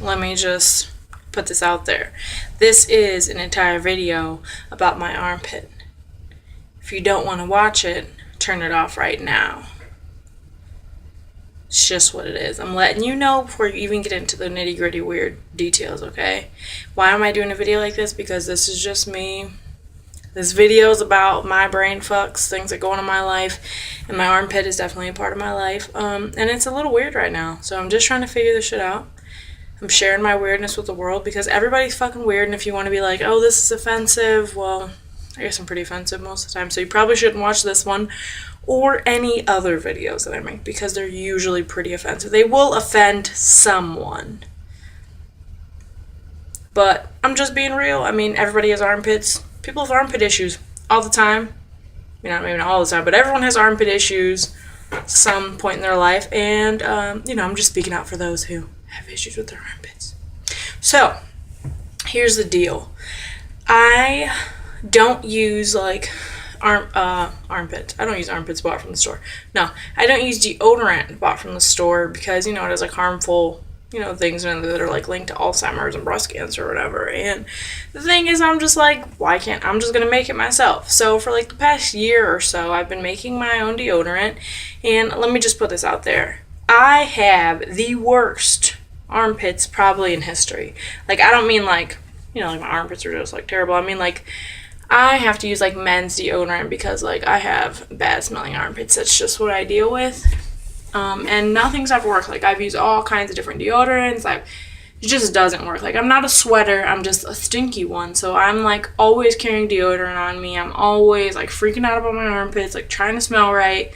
let me just put this out there. This is an entire video about my armpit. If you don't want to watch it, turn it off right now. It's just what it is. I'm letting you know before you even get into the nitty-gritty weird details, okay? Why am I doing a video like this? Because this is just me. This video is about my brain fucks, things that go on in my life, and my armpit is definitely a part of my life. And it's a little weird right now, so I'm just trying to figure this shit out. I'm sharing my weirdness with the world because everybody's fucking weird, and if you want to be like, oh, this is offensive, well, I guess I'm pretty offensive most of the time, so you probably shouldn't watch this one or any other videos that I make because they're usually pretty offensive. They will offend someone. But I'm just being real. I mean, everybody has armpits. People have armpit issues all the time. I mean, maybe not all the time, but everyone has armpit issues some point in their life. And, I'm just speaking out for those who have issues with their armpits. So, here's the deal. I don't use, armpits. I don't use armpits bought from the store. No, I don't use deodorant bought from the store because, it has, harmful things in it that are linked to Alzheimer's and breast cancer or whatever. And the thing is, I'm just I'm just gonna make it myself. So for the past year or so, I've been making my own deodorant. And let me just put this out there. I have the worst armpits probably in history. I don't mean my armpits are just terrible. I mean I have to use men's deodorant because I have bad smelling armpits. That's just what I deal with. And nothing's ever worked. I've used all kinds of different deodorants. It just doesn't work. I'm not a sweater. I'm just a stinky one. So I'm always carrying deodorant on me. I'm always freaking out about my armpits, trying to smell right.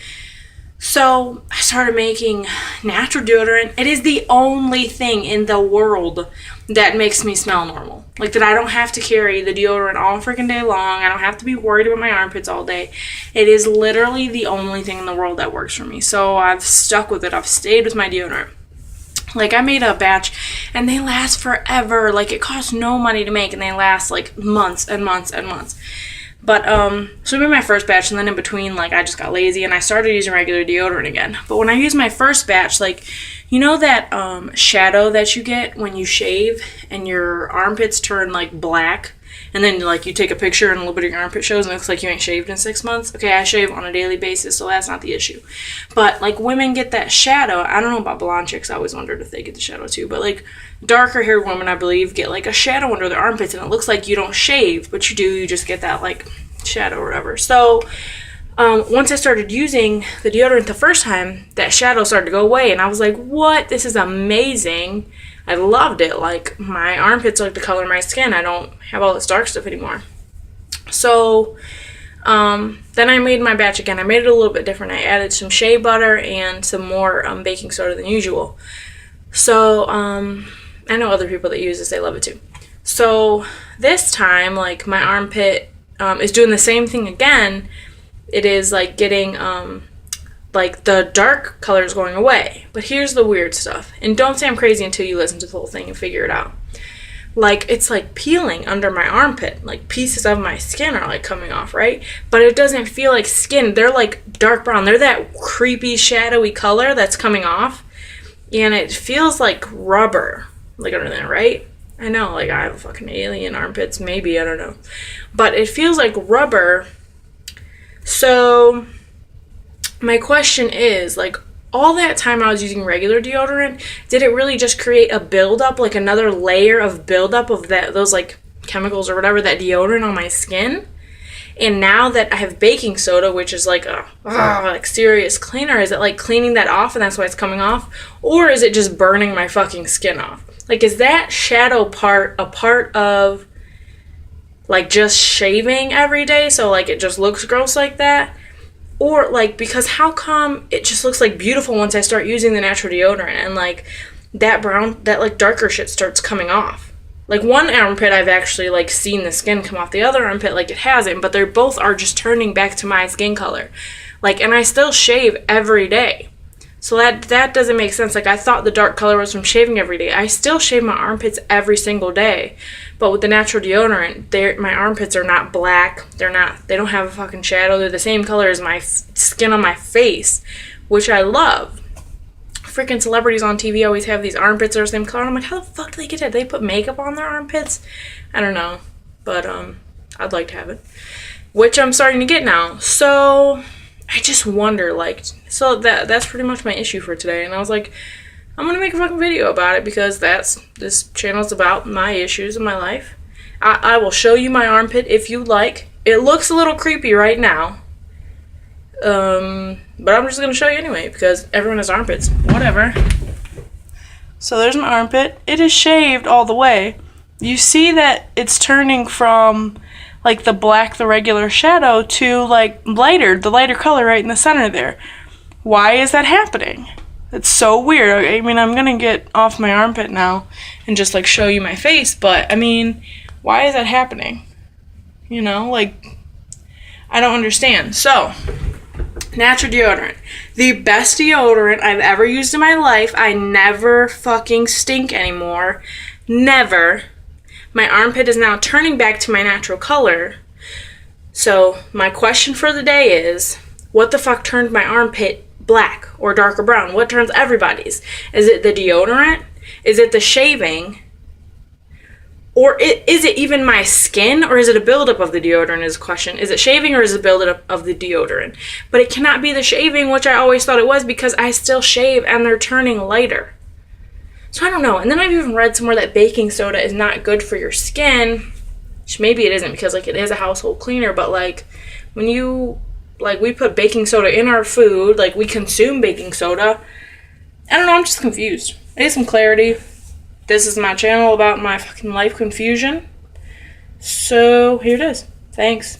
So I started making natural deodorant. It is the only thing in the world that makes me smell normal. That I don't have to carry the deodorant all freaking day long. I don't have to be worried about my armpits all day. It is literally the only thing in the world that works for me. So I've stuck with it. I've stayed with my deodorant. I made a batch and they last forever. It costs no money to make and they last months and months and months. But, so I made my first batch, and then in between, I just got lazy, and I started using regular deodorant again. But when I used my first batch, that, shadow that you get when you shave, and your armpits turn, black, and then, you take a picture, and a little bit of your armpit shows, and it looks like you ain't shaved in 6 months? Okay, I shave on a daily basis, so that's not the issue. But, women get that shadow. I don't know about blonde chicks. I always wondered if they get the shadow, too. But, darker-haired women, I believe, get, a shadow under their armpits, and it looks like you don't shave, but you do. You just get that, shadow or whatever. So, once I started using the deodorant the first time, that shadow started to go away, and I was like, what? This is amazing. I loved it. My armpits are the color of my skin. I don't have all this dark stuff anymore. So, then I made my batch again. I made it a little bit different. I added some shea butter and some more baking soda than usual. So, I know other people that use this. They love it too. So, this time, my armpit is doing the same thing again. It is, getting, the dark color is going away. But here's the weird stuff. And don't say I'm crazy until you listen to the whole thing and figure it out. It's peeling under my armpit. Pieces of my skin are coming off, right? But it doesn't feel like skin. They're dark brown. They're that creepy, shadowy color that's coming off. And it feels like rubber. Under there, right? I know, I have fucking alien armpits. Maybe, I don't know. But it feels like rubber. So, my question is, all that time I was using regular deodorant, did it really just create a buildup, another layer of buildup of those chemicals or whatever, that deodorant on my skin? And now that I have baking soda, which is serious cleaner, is it cleaning that off and that's why it's coming off? Or is it just burning my fucking skin off? Is that shadow part a part of just shaving every day, so it just looks gross like that? Or because how come it just looks beautiful once I start using the natural deodorant and that brown, that darker shit starts coming off? One armpit I've actually seen the skin come off, the other armpit it hasn't, but they both are just turning back to my skin color. And I still shave every day. So that doesn't make sense. I thought the dark color was from shaving every day. I still shave my armpits every single day. But with the natural deodorant, my armpits are not black. They don't have a fucking shadow. They're the same color as my skin on my face, which I love. freaking celebrities on TV always have these armpits that are the same color. And I'm like, how the fuck do they get that? They put makeup on their armpits? I don't know. But I'd like to have it. Which I'm starting to get now. So I just wonder, like, so that's pretty much my issue for today. And I was like, I'm gonna make a fucking video about it because this channel's about my issues in my life. I will show you my armpit if you like. It looks a little creepy right now. But I'm just gonna show you anyway because everyone has armpits. Whatever. So there's my armpit. It is shaved all the way. You see that it's turning from like the black, the regular shadow, to like the lighter color right in the center there. Why is that happening? It's so weird. I mean, I'm gonna get off my armpit now and just like show you my face, but I mean, why is that happening? You know, like, I don't understand. So, natural deodorant. The best deodorant I've ever used in my life. I never fucking stink anymore. Never. My armpit is now turning back to my natural color. So, my question for the day is, what the fuck turned my armpit black or darker brown? What turns everybody's? Is it the deodorant? Is it the shaving? Or is it even my skin, or is it a buildup of the deodorant is a question. Is it shaving or is it a buildup of the deodorant? But it cannot be the shaving, which I always thought it was, because I still shave and they're turning lighter. So I don't know. And then I've even read somewhere that baking soda is not good for your skin. Which maybe it isn't because, like, it is a household cleaner. But, like, when you, like, we put baking soda in our food, like, we consume baking soda. I don't know. I'm just confused. I need some clarity. This is my channel about my fucking life confusion. So, here it is. Thanks.